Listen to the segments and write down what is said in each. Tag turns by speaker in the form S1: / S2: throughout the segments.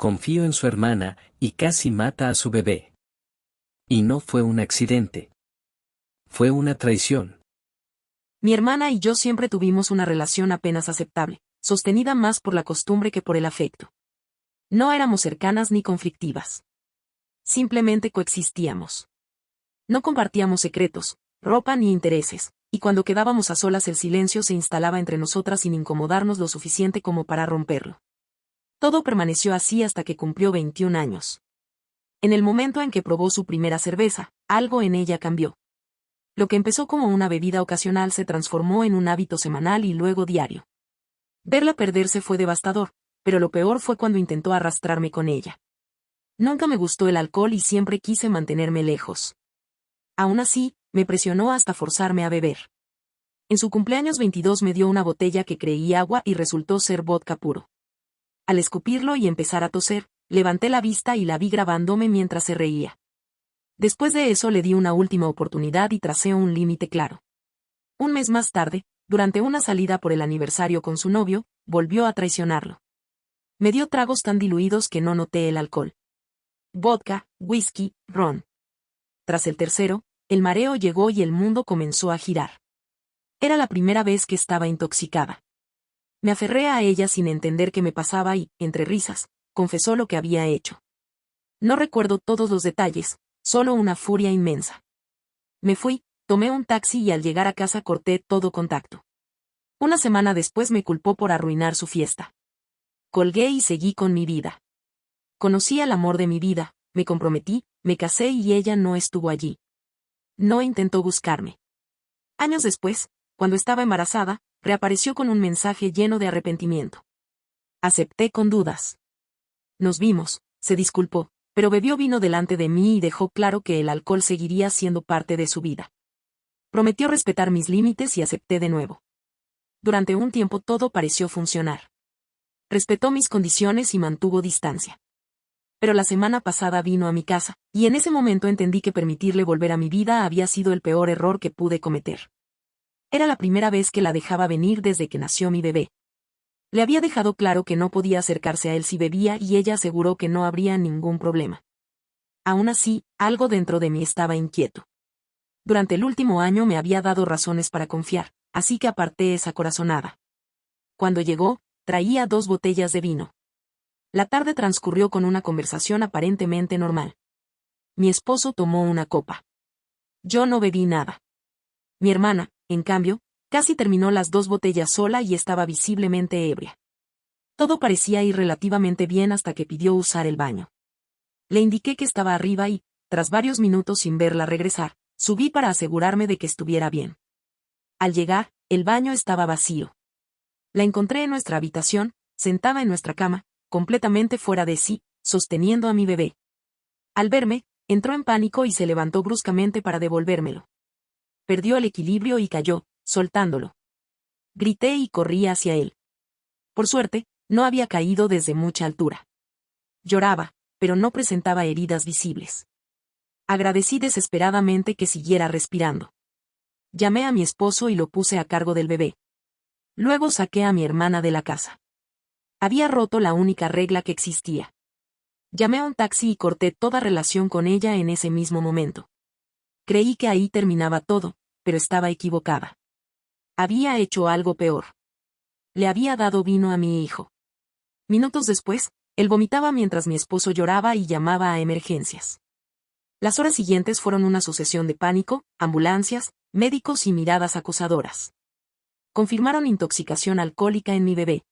S1: confío en su hermana, y casi mata a su bebé. Y no fue un accidente. Fue una traición.
S2: Mi hermana y yo siempre tuvimos una relación apenas aceptable, sostenida más por la costumbre que por el afecto. No éramos cercanas ni conflictivas. Simplemente coexistíamos. No compartíamos secretos, ropa ni intereses, y cuando quedábamos a solas el silencio se instalaba entre nosotras sin incomodarnos lo suficiente como para romperlo. Todo permaneció así hasta que cumplió 21 años. En el momento en que probó su primera cerveza, algo en ella cambió. Lo que empezó como una bebida ocasional se transformó en un hábito semanal y luego diario. Verla perderse fue devastador, pero lo peor fue cuando intentó arrastrarme con ella. Nunca me gustó el alcohol y siempre quise mantenerme lejos. Aún así, me presionó hasta forzarme a beber. En su cumpleaños 22 me dio una botella que creí agua y resultó ser vodka puro. Al escupirlo y empezar a toser, levanté la vista y la vi grabándome mientras se reía. Después de eso le di una última oportunidad y tracé un límite claro. Un mes más tarde, durante una salida por el aniversario con su novio, volvió a traicionarlo. Me dio tragos tan diluidos que no noté el alcohol. Vodka, whisky, ron. Tras el tercero, el mareo llegó y el mundo comenzó a girar. Era la primera vez que estaba intoxicada. Me aferré a ella sin entender qué me pasaba y, entre risas, confesó lo que había hecho. No recuerdo todos los detalles, solo una furia inmensa. Me fui, tomé un taxi y al llegar a casa corté todo contacto. Una semana después me culpó por arruinar su fiesta. Colgué y seguí con mi vida. Conocí al amor de mi vida, me comprometí, me casé y ella no estuvo allí. No intentó buscarme. Años después, cuando estaba embarazada, reapareció con un mensaje lleno de arrepentimiento. Acepté con dudas. Nos vimos, se disculpó, pero bebió vino delante de mí y dejó claro que el alcohol seguiría siendo parte de su vida. Prometió respetar mis límites y acepté de nuevo. Durante un tiempo todo pareció funcionar. Respetó mis condiciones y mantuvo distancia. Pero la semana pasada vino a mi casa, y en ese momento entendí que permitirle volver a mi vida había sido el peor error que pude cometer. Era la primera vez que la dejaba venir desde que nació mi bebé. Le había dejado claro que no podía acercarse a él si bebía y ella aseguró que no habría ningún problema. Aún así, algo dentro de mí estaba inquieto. Durante el último año me había dado razones para confiar, así que aparté esa corazonada. Cuando llegó, traía 2 botellas de vino. La tarde transcurrió con una conversación aparentemente normal. Mi esposo tomó una copa. Yo no bebí nada. Mi hermana, en cambio, casi terminó las 2 botellas sola y estaba visiblemente ebria. Todo parecía ir relativamente bien hasta que pidió usar el baño. Le indiqué que estaba arriba y, tras varios minutos sin verla regresar, subí para asegurarme de que estuviera bien. Al llegar, el baño estaba vacío. La encontré en nuestra habitación, sentada en nuestra cama, completamente fuera de sí, sosteniendo a mi bebé. Al verme, entró en pánico y se levantó bruscamente para devolvérmelo. Perdió el equilibrio y cayó, soltándolo. Grité y corrí hacia él. Por suerte, no había caído desde mucha altura. Lloraba, pero no presentaba heridas visibles. Agradecí desesperadamente que siguiera respirando. Llamé a mi esposo y lo puse a cargo del bebé. Luego saqué a mi hermana de la casa. Había roto la única regla que existía. Llamé a un taxi y corté toda relación con ella en ese mismo momento. Creí que ahí terminaba todo, pero estaba equivocada. Había hecho algo peor. Le había dado vino a mi hijo. Minutos después, él vomitaba mientras mi esposo lloraba y llamaba a emergencias. Las horas siguientes fueron una sucesión de pánico, ambulancias, médicos y miradas acusadoras. Confirmaron intoxicación alcohólica en mi bebé.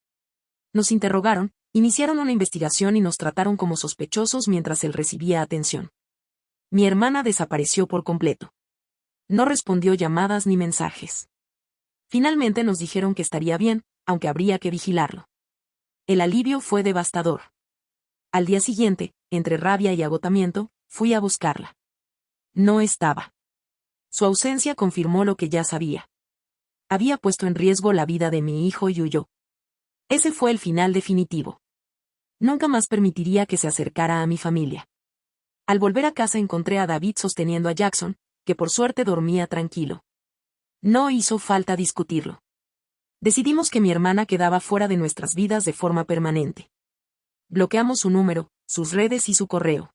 S2: Nos interrogaron, iniciaron una investigación y nos trataron como sospechosos mientras él recibía atención. Mi hermana desapareció por completo. No respondió llamadas ni mensajes. Finalmente nos dijeron que estaría bien, aunque habría que vigilarlo. El alivio fue devastador. Al día siguiente, entre rabia y agotamiento, fui a buscarla. No estaba. Su ausencia confirmó lo que ya sabía. Había puesto en riesgo la vida de mi hijo y huyó. Ese fue el final definitivo. Nunca más permitiría que se acercara a mi familia. Al volver a casa encontré a David sosteniendo a Jackson, que por suerte dormía tranquilo. No hizo falta discutirlo. Decidimos que mi hermana quedaba fuera de nuestras vidas de forma permanente. Bloqueamos su número, sus redes y su correo.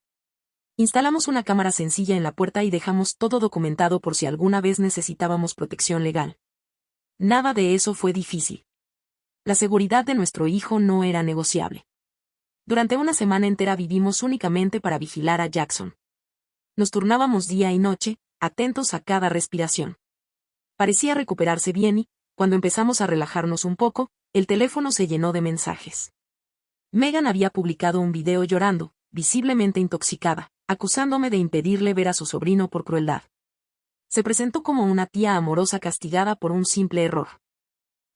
S2: Instalamos una cámara sencilla en la puerta y dejamos todo documentado por si alguna vez necesitábamos protección legal. Nada de eso fue difícil. La seguridad de nuestro hijo no era negociable. Durante una semana entera vivimos únicamente para vigilar a Jackson. Nos turnábamos día y noche, atentos a cada respiración. Parecía recuperarse bien y, cuando empezamos a relajarnos un poco, el teléfono se llenó de mensajes. Megan había publicado un video llorando, visiblemente intoxicada, acusándome de impedirle ver a su sobrino por crueldad. Se presentó como una tía amorosa castigada por un simple error.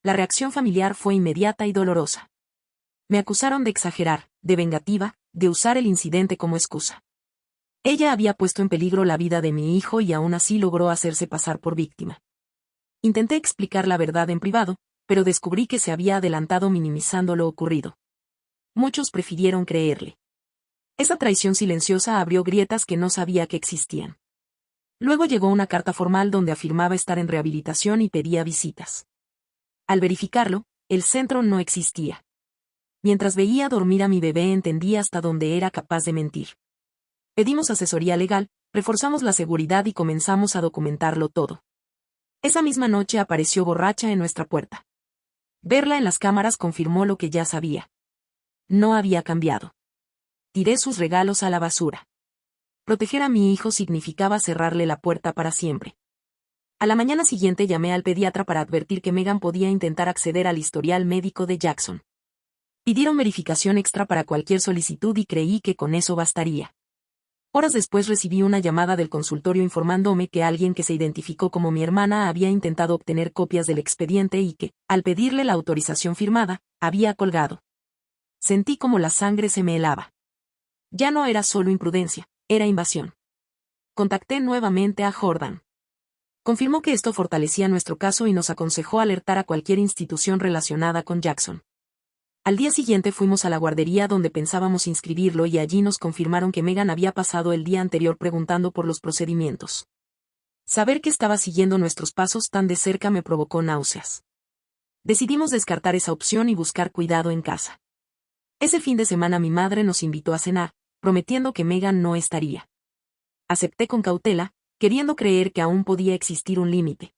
S2: La reacción familiar fue inmediata y dolorosa. Me acusaron de exagerar, de vengativa, de usar el incidente como excusa. Ella había puesto en peligro la vida de mi hijo y aún así logró hacerse pasar por víctima. Intenté explicar la verdad en privado, pero descubrí que se había adelantado minimizando lo ocurrido. Muchos prefirieron creerle. Esa traición silenciosa abrió grietas que no sabía que existían. Luego llegó una carta formal donde afirmaba estar en rehabilitación y pedía visitas. Al verificarlo, el centro no existía. Mientras veía dormir a mi bebé entendí hasta dónde era capaz de mentir. Pedimos asesoría legal, reforzamos la seguridad y comenzamos a documentarlo todo. Esa misma noche apareció borracha en nuestra puerta. Verla en las cámaras confirmó lo que ya sabía. No había cambiado. Tiré sus regalos a la basura. Proteger a mi hijo significaba cerrarle la puerta para siempre. A la mañana siguiente llamé al pediatra para advertir que Megan podía intentar acceder al historial médico de Jackson. Pidieron verificación extra para cualquier solicitud y creí que con eso bastaría. Horas después recibí una llamada del consultorio informándome que alguien que se identificó como mi hermana había intentado obtener copias del expediente y que, al pedirle la autorización firmada, había colgado. Sentí como la sangre se me helaba. Ya no era solo imprudencia, era invasión. Contacté nuevamente a Jordan. Confirmó que esto fortalecía nuestro caso y nos aconsejó alertar a cualquier institución relacionada con Jackson. Al día siguiente fuimos a la guardería donde pensábamos inscribirlo y allí nos confirmaron que Megan había pasado el día anterior preguntando por los procedimientos. Saber que estaba siguiendo nuestros pasos tan de cerca me provocó náuseas. Decidimos descartar esa opción y buscar cuidado en casa. Ese fin de semana mi madre nos invitó a cenar, prometiendo que Megan no estaría. Acepté con cautela, queriendo creer que aún podía existir un límite.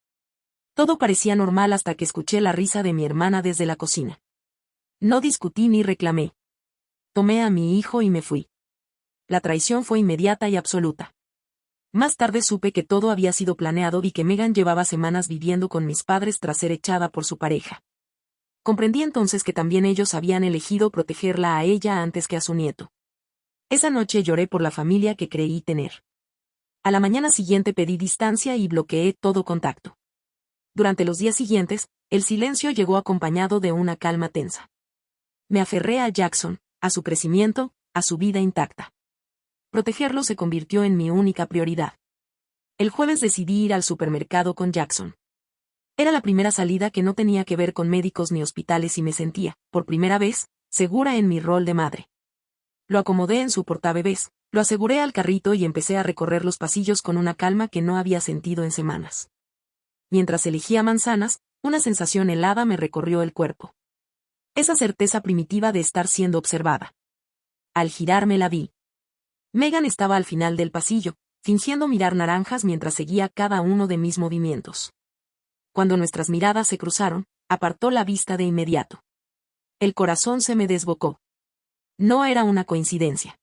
S2: Todo parecía normal hasta que escuché la risa de mi hermana desde la cocina. No discutí ni reclamé. Tomé a mi hijo y me fui. La traición fue inmediata y absoluta. Más tarde supe que todo había sido planeado y que Megan llevaba semanas viviendo con mis padres tras ser echada por su pareja. Comprendí entonces que también ellos habían elegido protegerla a ella antes que a su nieto. Esa noche lloré por la familia que creí tener. A la mañana siguiente pedí distancia y bloqueé todo contacto. Durante los días siguientes, el silencio llegó acompañado de una calma tensa. Me aferré a Jackson, a su crecimiento, a su vida intacta. Protegerlo se convirtió en mi única prioridad. El jueves decidí ir al supermercado con Jackson. Era la primera salida que no tenía que ver con médicos ni hospitales y me sentía, por primera vez, segura en mi rol de madre. Lo acomodé en su portabebés, lo aseguré al carrito y empecé a recorrer los pasillos con una calma que no había sentido en semanas. Mientras elegía manzanas, una sensación helada me recorrió el cuerpo. Esa certeza primitiva de estar siendo observada. Al girarme la vi. Megan estaba al final del pasillo, fingiendo mirar naranjas mientras seguía cada uno de mis movimientos. Cuando nuestras miradas se cruzaron, apartó la vista de inmediato. El corazón se me desbocó. No era una coincidencia.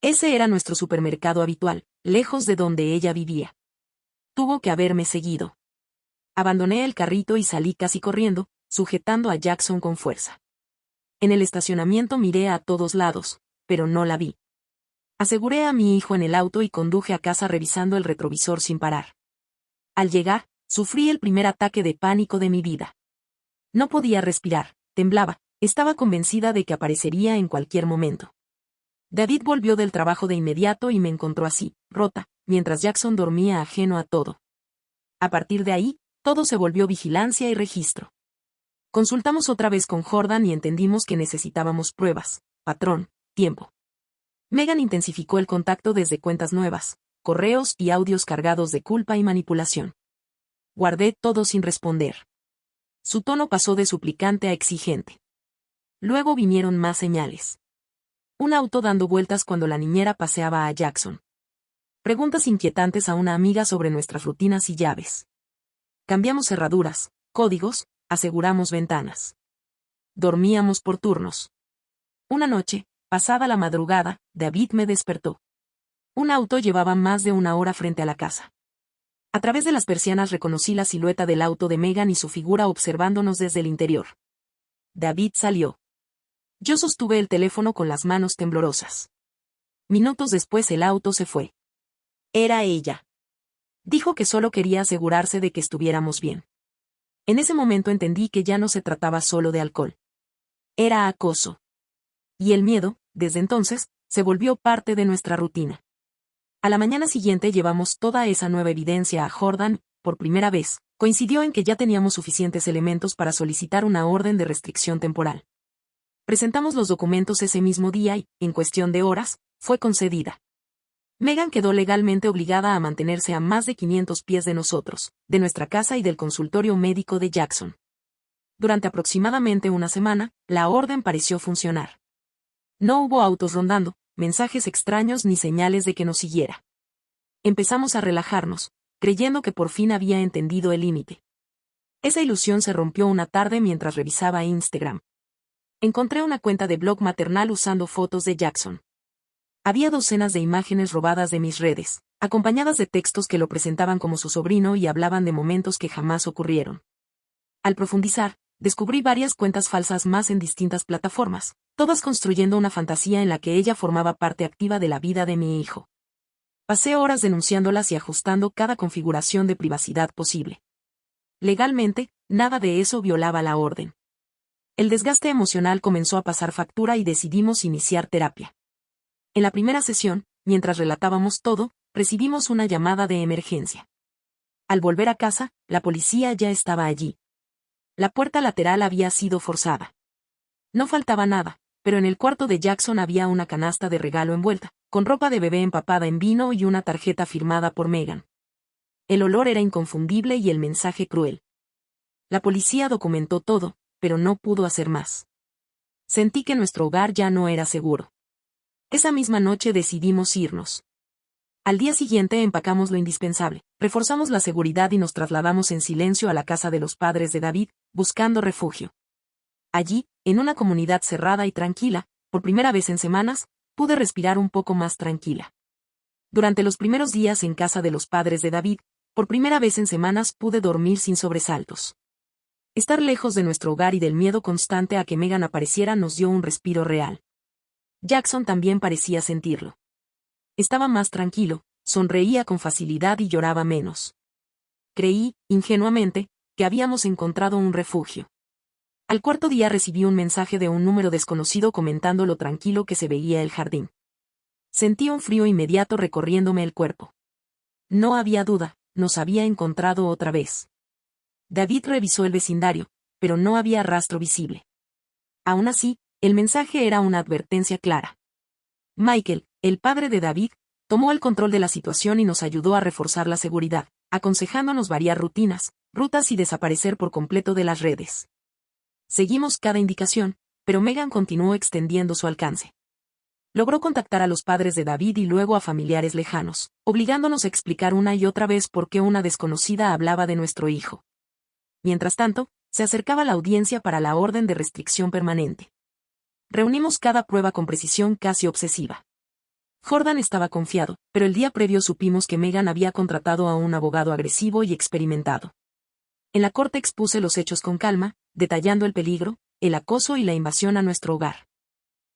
S2: Ese era nuestro supermercado habitual, lejos de donde ella vivía. Tuvo que haberme seguido. Abandoné el carrito y salí casi corriendo, sujetando a Jackson con fuerza. En el estacionamiento miré a todos lados, pero no la vi. Aseguré a mi hijo en el auto y conduje a casa revisando el retrovisor sin parar. Al llegar, sufrí el primer ataque de pánico de mi vida. No podía respirar, temblaba, estaba convencida de que aparecería en cualquier momento. David volvió del trabajo de inmediato y me encontró así, rota, mientras Jackson dormía ajeno a todo. A partir de ahí, todo se volvió vigilancia y registro. Consultamos otra vez con Jordan y entendimos que necesitábamos pruebas, patrón, tiempo. Megan intensificó el contacto desde cuentas nuevas, correos y audios cargados de culpa y manipulación. Guardé todo sin responder. Su tono pasó de suplicante a exigente. Luego vinieron más señales. Un auto dando vueltas cuando la niñera paseaba a Jackson. Preguntas inquietantes a una amiga sobre nuestras rutinas y llaves. Cambiamos cerraduras, códigos, aseguramos ventanas. Dormíamos por turnos. Una noche, pasada la madrugada, David me despertó. Un auto llevaba más de una hora frente a la casa. A través de las persianas reconocí la silueta del auto de Megan y su figura observándonos desde el interior. David salió. Yo sostuve el teléfono con las manos temblorosas. Minutos después el auto se fue. Era ella. Dijo que solo quería asegurarse de que estuviéramos bien. En ese momento entendí que ya no se trataba solo de alcohol. Era acoso. Y el miedo, desde entonces, se volvió parte de nuestra rutina. A la mañana siguiente llevamos toda esa nueva evidencia a Jordan. Por primera vez, coincidió en que ya teníamos suficientes elementos para solicitar una orden de restricción temporal. Presentamos los documentos ese mismo día y, en cuestión de horas, fue concedida. Megan quedó legalmente obligada a mantenerse a más de 500 pies de nosotros, de nuestra casa y del consultorio médico de Jackson. Durante aproximadamente una semana, la orden pareció funcionar. No hubo autos rondando, mensajes extraños ni señales de que nos siguiera. Empezamos a relajarnos, creyendo que por fin había entendido el límite. Esa ilusión se rompió una tarde mientras revisaba Instagram. Encontré una cuenta de blog maternal usando fotos de Jackson. Había docenas de imágenes robadas de mis redes, acompañadas de textos que lo presentaban como su sobrino y hablaban de momentos que jamás ocurrieron. Al profundizar, descubrí varias cuentas falsas más en distintas plataformas, todas construyendo una fantasía en la que ella formaba parte activa de la vida de mi hijo. Pasé horas denunciándolas y ajustando cada configuración de privacidad posible. Legalmente, nada de eso violaba la orden. El desgaste emocional comenzó a pasar factura y decidimos iniciar terapia. En la primera sesión, mientras relatábamos todo, recibimos una llamada de emergencia. Al volver a casa, la policía ya estaba allí. La puerta lateral había sido forzada. No faltaba nada, pero en el cuarto de Jackson había una canasta de regalo envuelta, con ropa de bebé empapada en vino y una tarjeta firmada por Megan. El olor era inconfundible y el mensaje cruel. La policía documentó todo, pero no pudo hacer más. Sentí que nuestro hogar ya no era seguro. Esa misma noche decidimos irnos. Al día siguiente empacamos lo indispensable, reforzamos la seguridad y nos trasladamos en silencio a la casa de los padres de David, buscando refugio. Allí, en una comunidad cerrada y tranquila, por primera vez en semanas, pude respirar un poco más tranquila. Durante los primeros días en casa de los padres de David, por primera vez en semanas pude dormir sin sobresaltos. Estar lejos de nuestro hogar y del miedo constante a que Megan apareciera nos dio un respiro real. Jackson también parecía sentirlo. Estaba más tranquilo, sonreía con facilidad y lloraba menos. Creí, ingenuamente, que habíamos encontrado un refugio. Al cuarto día recibí un mensaje de un número desconocido comentando lo tranquilo que se veía el jardín. Sentí un frío inmediato recorriéndome el cuerpo. No había duda, nos había encontrado otra vez. David revisó el vecindario, pero no había rastro visible. Aún así, el mensaje era una advertencia clara. Michael, el padre de David, tomó el control de la situación y nos ayudó a reforzar la seguridad, aconsejándonos variar rutinas, rutas y desaparecer por completo de las redes. Seguimos cada indicación, pero Megan continuó extendiendo su alcance. Logró contactar a los padres de David y luego a familiares lejanos, obligándonos a explicar una y otra vez por qué una desconocida hablaba de nuestro hijo. Mientras tanto, se acercaba la audiencia para la orden de restricción permanente. Reunimos cada prueba con precisión casi obsesiva. Jordan estaba confiado, pero el día previo supimos que Megan había contratado a un abogado agresivo y experimentado. En la corte expuse los hechos con calma, detallando el peligro, el acoso y la invasión a nuestro hogar.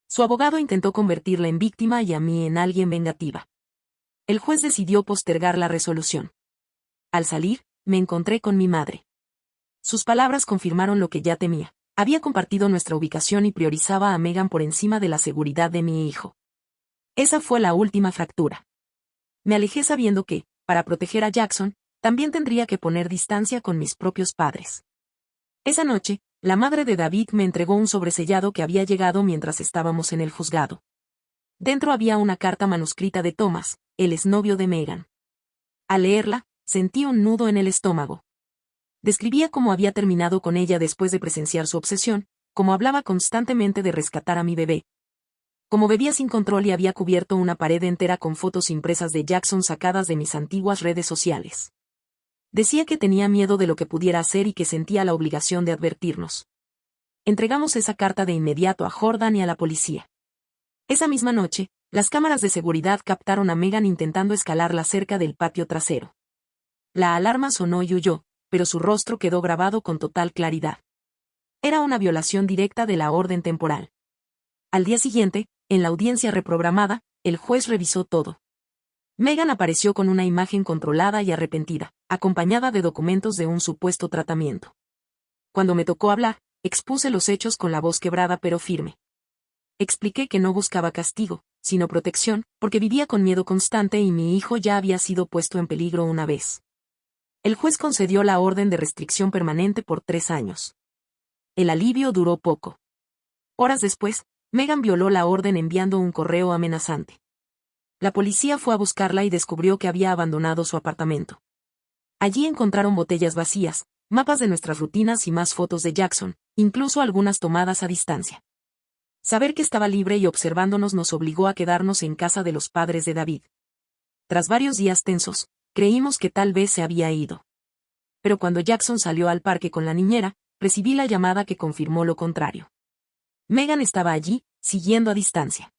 S2: Su abogado intentó convertirla en víctima y a mí en alguien vengativa. El juez decidió postergar la resolución. Al salir, me encontré con mi madre. Sus palabras confirmaron lo que ya temía. Había compartido nuestra ubicación y priorizaba a Megan por encima de la seguridad de mi hijo. Esa fue la última fractura. Me alejé sabiendo que, para proteger a Jackson, también tendría que poner distancia con mis propios padres. Esa noche, la madre de David me entregó un sobresellado que había llegado mientras estábamos en el juzgado. Dentro había una carta manuscrita de Thomas, el exnovio de Megan. Al leerla, sentí un nudo en el estómago. Describía cómo había terminado con ella después de presenciar su obsesión, cómo hablaba constantemente de rescatar a mi bebé. Como bebía sin control y había cubierto una pared entera con fotos impresas de Jackson sacadas de mis antiguas redes sociales. Decía que tenía miedo de lo que pudiera hacer y que sentía la obligación de advertirnos. Entregamos esa carta de inmediato a Jordan y a la policía. Esa misma noche, las cámaras de seguridad captaron a Megan intentando escalar la cerca del patio trasero. La alarma sonó y huyó, pero su rostro quedó grabado con total claridad. Era una violación directa de la orden temporal. Al día siguiente, en la audiencia reprogramada, el juez revisó todo. Megan apareció con una imagen controlada y arrepentida, acompañada de documentos de un supuesto tratamiento. Cuando me tocó hablar, expuse los hechos con la voz quebrada pero firme. Expliqué que no buscaba castigo, sino protección, porque vivía con miedo constante y mi hijo ya había sido puesto en peligro una vez. El juez concedió la orden de restricción permanente por 3 años. El alivio duró poco. Horas después, Megan violó la orden enviando un correo amenazante. La policía fue a buscarla y descubrió que había abandonado su apartamento. Allí encontraron botellas vacías, mapas de nuestras rutinas y más fotos de Jackson, incluso algunas tomadas a distancia. Saber que estaba libre y observándonos nos obligó a quedarnos en casa de los padres de David. Tras varios días tensos, creímos que tal vez se había ido. Pero cuando Jackson salió al parque con la niñera, recibí la llamada que confirmó lo contrario. Megan estaba allí, siguiendo a distancia.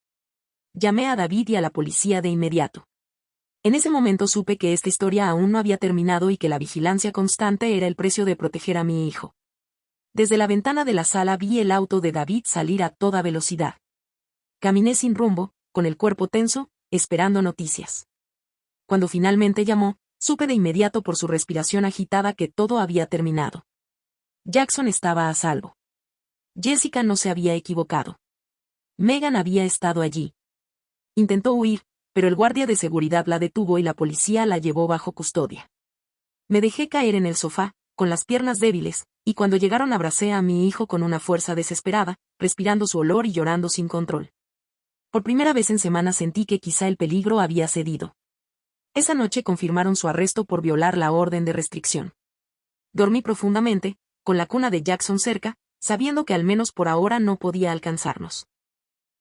S2: Llamé a David y a la policía de inmediato. En ese momento supe que esta historia aún no había terminado y que la vigilancia constante era el precio de proteger a mi hijo. Desde la ventana de la sala vi el auto de David salir a toda velocidad. Caminé sin rumbo, con el cuerpo tenso, esperando noticias. Cuando finalmente llamó, supe de inmediato por su respiración agitada que todo había terminado. Jackson estaba a salvo. Jessica no se había equivocado. Megan había estado allí. Intentó huir, pero el guardia de seguridad la detuvo y la policía la llevó bajo custodia. Me dejé caer en el sofá, con las piernas débiles, y cuando llegaron abracé a mi hijo con una fuerza desesperada, respirando su olor y llorando sin control. Por primera vez en semanas sentí que quizá el peligro había cedido. Esa noche confirmaron su arresto por violar la orden de restricción. Dormí profundamente, con la cuna de Jackson cerca, sabiendo que al menos por ahora no podía alcanzarnos.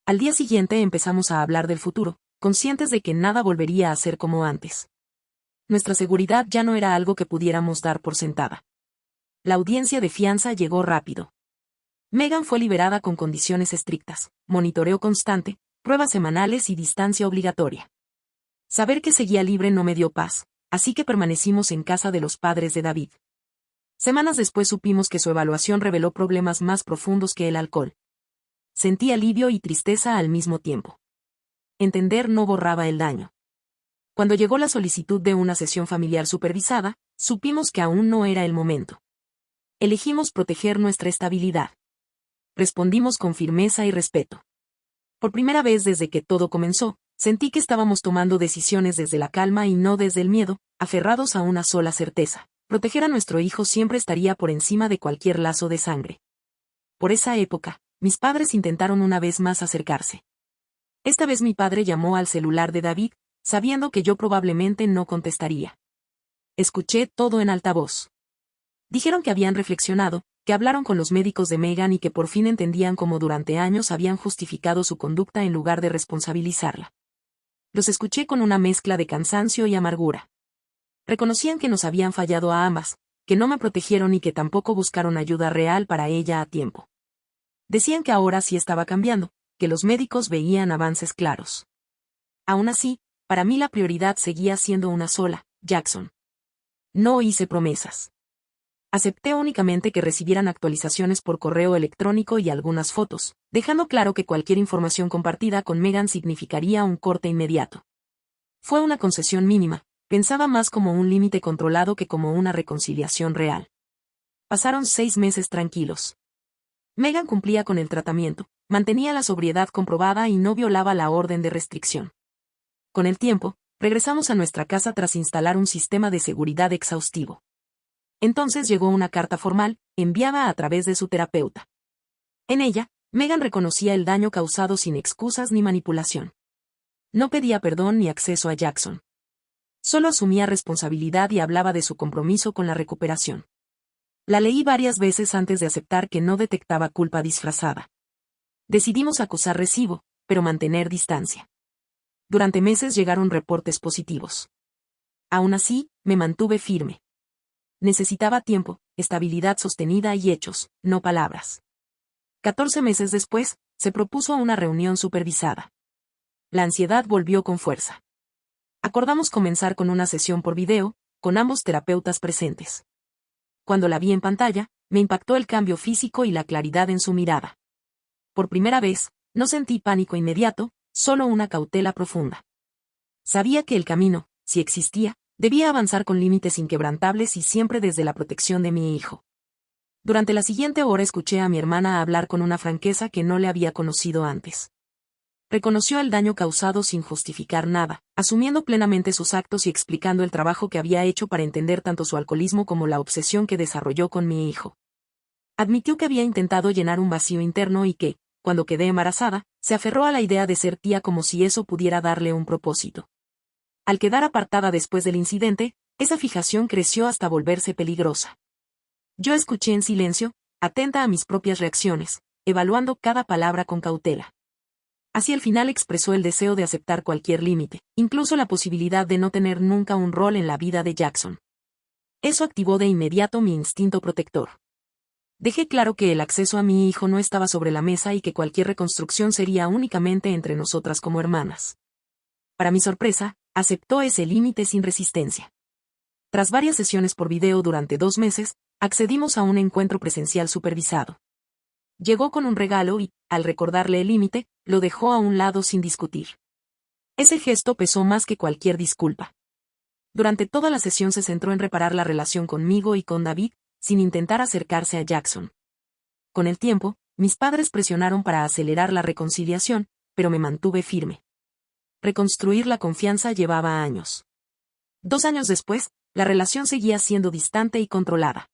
S2: Al día siguiente empezamos a hablar del futuro, conscientes de que nada volvería a ser como antes. Nuestra seguridad ya no era algo que pudiéramos dar por sentada. La audiencia de fianza llegó rápido. Megan fue liberada con condiciones estrictas, monitoreo constante, pruebas semanales y distancia obligatoria. Saber que seguía libre no me dio paz, así que permanecimos en casa de los padres de David. Semanas después supimos que su evaluación reveló problemas más profundos que el alcohol. Sentí alivio y tristeza al mismo tiempo. Entender no borraba el daño. Cuando llegó la solicitud de una sesión familiar supervisada, supimos que aún no era el momento. Elegimos proteger nuestra estabilidad. Respondimos con firmeza y respeto. Por primera vez desde que todo comenzó, sentí que estábamos tomando decisiones desde la calma y no desde el miedo, aferrados a una sola certeza: proteger a nuestro hijo siempre estaría por encima de cualquier lazo de sangre. Por esa época, mis padres intentaron una vez más acercarse. Esta vez mi padre llamó al celular de David, sabiendo que yo probablemente no contestaría. Escuché todo en altavoz. Dijeron que habían reflexionado, que hablaron con los médicos de Megan y que por fin entendían cómo durante años habían justificado su conducta en lugar de responsabilizarla. Los escuché con una mezcla de cansancio y amargura. Reconocían que nos habían fallado a ambas, que no me protegieron y que tampoco buscaron ayuda real para ella a tiempo. Decían que ahora sí estaba cambiando, que los médicos veían avances claros. Aún así, para mí la prioridad seguía siendo una sola: Jackson. No hice promesas. Acepté únicamente que recibieran actualizaciones por correo electrónico y algunas fotos, dejando claro que cualquier información compartida con Megan significaría un corte inmediato. Fue una concesión mínima, pensaba más como un límite controlado que como una reconciliación real. Pasaron 6 meses tranquilos. Megan cumplía con el tratamiento, mantenía la sobriedad comprobada y no violaba la orden de restricción. Con el tiempo, regresamos a nuestra casa tras instalar un sistema de seguridad exhaustivo. Entonces llegó una carta formal, enviada a través de su terapeuta. En ella, Megan reconocía el daño causado sin excusas ni manipulación. No pedía perdón ni acceso a Jackson. Solo asumía responsabilidad y hablaba de su compromiso con la recuperación. La leí varias veces antes de aceptar que no detectaba culpa disfrazada. Decidimos acusar recibo, pero mantener distancia. Durante meses llegaron reportes positivos. Aún así, me mantuve firme. Necesitaba tiempo, estabilidad sostenida y hechos, no palabras. 14 meses después, se propuso una reunión supervisada. La ansiedad volvió con fuerza. Acordamos comenzar con una sesión por video, con ambos terapeutas presentes. Cuando la vi en pantalla, me impactó el cambio físico y la claridad en su mirada. Por primera vez, no sentí pánico inmediato, solo una cautela profunda. Sabía que el camino, si existía, debía avanzar con límites inquebrantables y siempre desde la protección de mi hijo. Durante la siguiente hora escuché a mi hermana hablar con una franqueza que no le había conocido antes. Reconoció el daño causado sin justificar nada, asumiendo plenamente sus actos y explicando el trabajo que había hecho para entender tanto su alcoholismo como la obsesión que desarrolló con mi hijo. Admitió que había intentado llenar un vacío interno y que, cuando quedé embarazada, se aferró a la idea de ser tía como si eso pudiera darle un propósito. Al quedar apartada después del incidente, esa fijación creció hasta volverse peligrosa. Yo escuché en silencio, atenta a mis propias reacciones, evaluando cada palabra con cautela. Hacia el final expresó el deseo de aceptar cualquier límite, incluso la posibilidad de no tener nunca un rol en la vida de Jackson. Eso activó de inmediato mi instinto protector. Dejé claro que el acceso a mi hijo no estaba sobre la mesa y que cualquier reconstrucción sería únicamente entre nosotras como hermanas. Para mi sorpresa, aceptó ese límite sin resistencia. Tras varias sesiones por video durante 2 meses, accedimos a un encuentro presencial supervisado. Llegó con un regalo y, al recordarle el límite, lo dejó a un lado sin discutir. Ese gesto pesó más que cualquier disculpa. Durante toda la sesión se centró en reparar la relación conmigo y con David, sin intentar acercarse a Jackson. Con el tiempo, mis padres presionaron para acelerar la reconciliación, pero me mantuve firme. Reconstruir la confianza llevaba años. 2 años después, la relación seguía siendo distante y controlada.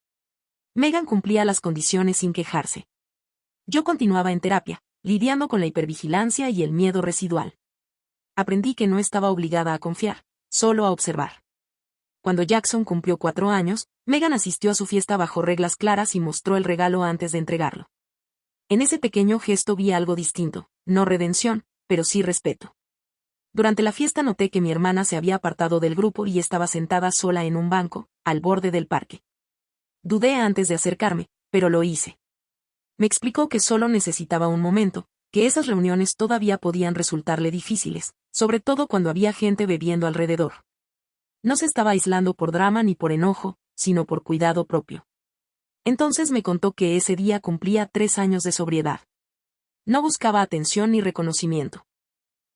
S2: Megan cumplía las condiciones sin quejarse. Yo continuaba en terapia, lidiando con la hipervigilancia y el miedo residual. Aprendí que no estaba obligada a confiar, solo a observar. Cuando Jackson cumplió 4 años, Megan asistió a su fiesta bajo reglas claras y mostró el regalo antes de entregarlo. En ese pequeño gesto vi algo distinto, no redención, pero sí respeto. Durante la fiesta noté que mi hermana se había apartado del grupo y estaba sentada sola en un banco, al borde del parque. Dudé antes de acercarme, pero lo hice. Me explicó que solo necesitaba un momento, que esas reuniones todavía podían resultarle difíciles, sobre todo cuando había gente bebiendo alrededor. No se estaba aislando por drama ni por enojo, sino por cuidado propio. Entonces me contó que ese día cumplía 3 años de sobriedad. No buscaba atención ni reconocimiento.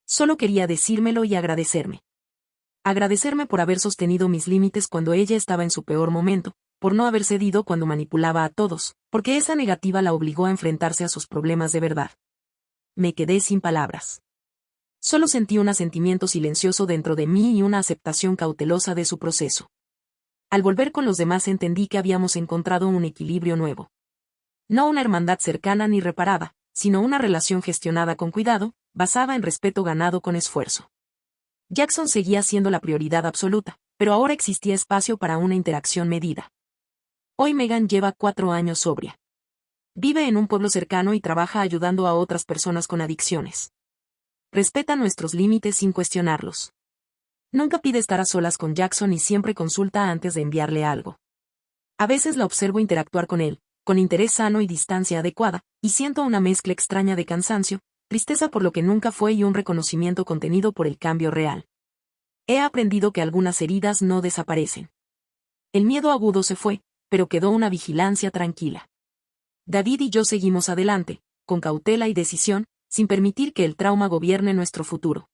S2: Solo quería decírmelo y agradecerme. Agradecerme por haber sostenido mis límites cuando ella estaba en su peor momento, por no haber cedido cuando manipulaba a todos, porque esa negativa la obligó a enfrentarse a sus problemas de verdad. Me quedé sin palabras. Solo sentí un asentimiento silencioso dentro de mí y una aceptación cautelosa de su proceso. Al volver con los demás entendí que habíamos encontrado un equilibrio nuevo. No una hermandad cercana ni reparada, sino una relación gestionada con cuidado, basada en respeto ganado con esfuerzo. Jackson seguía siendo la prioridad absoluta, pero ahora existía espacio para una interacción medida. Hoy Megan lleva 4 años sobria. Vive en un pueblo cercano y trabaja ayudando a otras personas con adicciones. Respeta nuestros límites sin cuestionarlos. Nunca pide estar a solas con Jackson y siempre consulta antes de enviarle algo. A veces la observo interactuar con él, con interés sano y distancia adecuada, y siento una mezcla extraña de cansancio, tristeza por lo que nunca fue y un reconocimiento contenido por el cambio real. He aprendido que algunas heridas no desaparecen. El miedo agudo se fue, pero quedó una vigilancia tranquila. David y yo seguimos adelante, con cautela y decisión, sin permitir que el trauma gobierne nuestro futuro.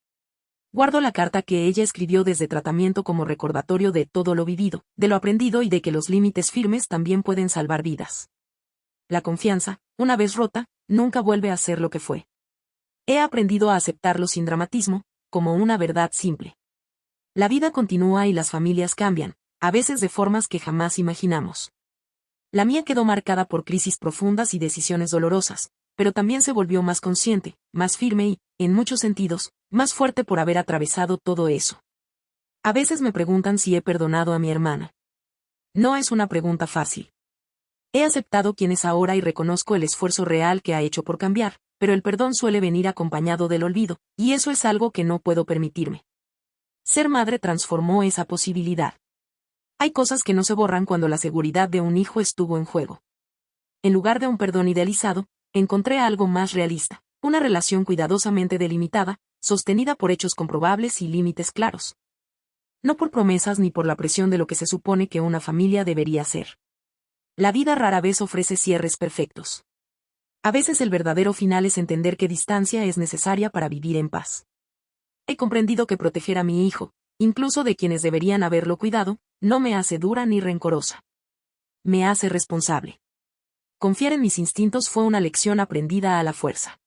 S2: Guardo la carta que ella escribió desde tratamiento como recordatorio de todo lo vivido, de lo aprendido y de que los límites firmes también pueden salvar vidas. La confianza, una vez rota, nunca vuelve a ser lo que fue. He aprendido a aceptarlo sin dramatismo, como una verdad simple. La vida continúa y las familias cambian, a veces de formas que jamás imaginamos. La mía quedó marcada por crisis profundas y decisiones dolorosas, pero también se volvió más consciente, más firme y, en muchos sentidos, más fuerte por haber atravesado todo eso. A veces me preguntan si he perdonado a mi hermana. No es una pregunta fácil. He aceptado quién es ahora y reconozco el esfuerzo real que ha hecho por cambiar, pero el perdón suele venir acompañado del olvido, y eso es algo que no puedo permitirme. Ser madre transformó esa posibilidad. Hay cosas que no se borran cuando la seguridad de un hijo estuvo en juego. En lugar de un perdón idealizado, encontré algo más realista, una relación cuidadosamente delimitada, sostenida por hechos comprobables y límites claros. No por promesas ni por la presión de lo que se supone que una familia debería ser. La vida rara vez ofrece cierres perfectos. A veces el verdadero final es entender que distancia es necesaria para vivir en paz. He comprendido que proteger a mi hijo, incluso de quienes deberían haberlo cuidado, no me hace dura ni rencorosa. Me hace responsable. Confiar en mis instintos fue una lección aprendida a la fuerza.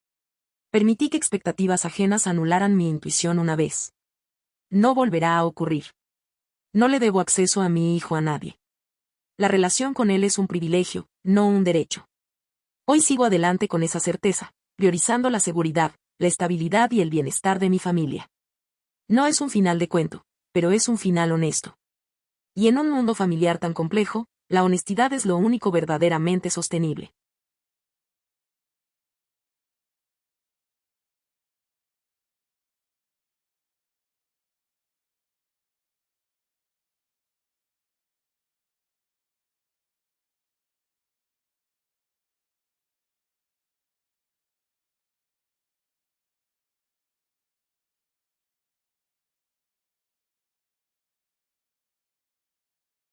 S2: Permití que expectativas ajenas anularan mi intuición una vez. No volverá a ocurrir. No le debo acceso a mi hijo a nadie. La relación con él es un privilegio, no un derecho. Hoy sigo adelante con esa certeza, priorizando la seguridad, la estabilidad y el bienestar de mi familia. No es un final de cuento, pero es un final honesto. Y en un mundo familiar tan complejo, la honestidad es lo único verdaderamente sostenible.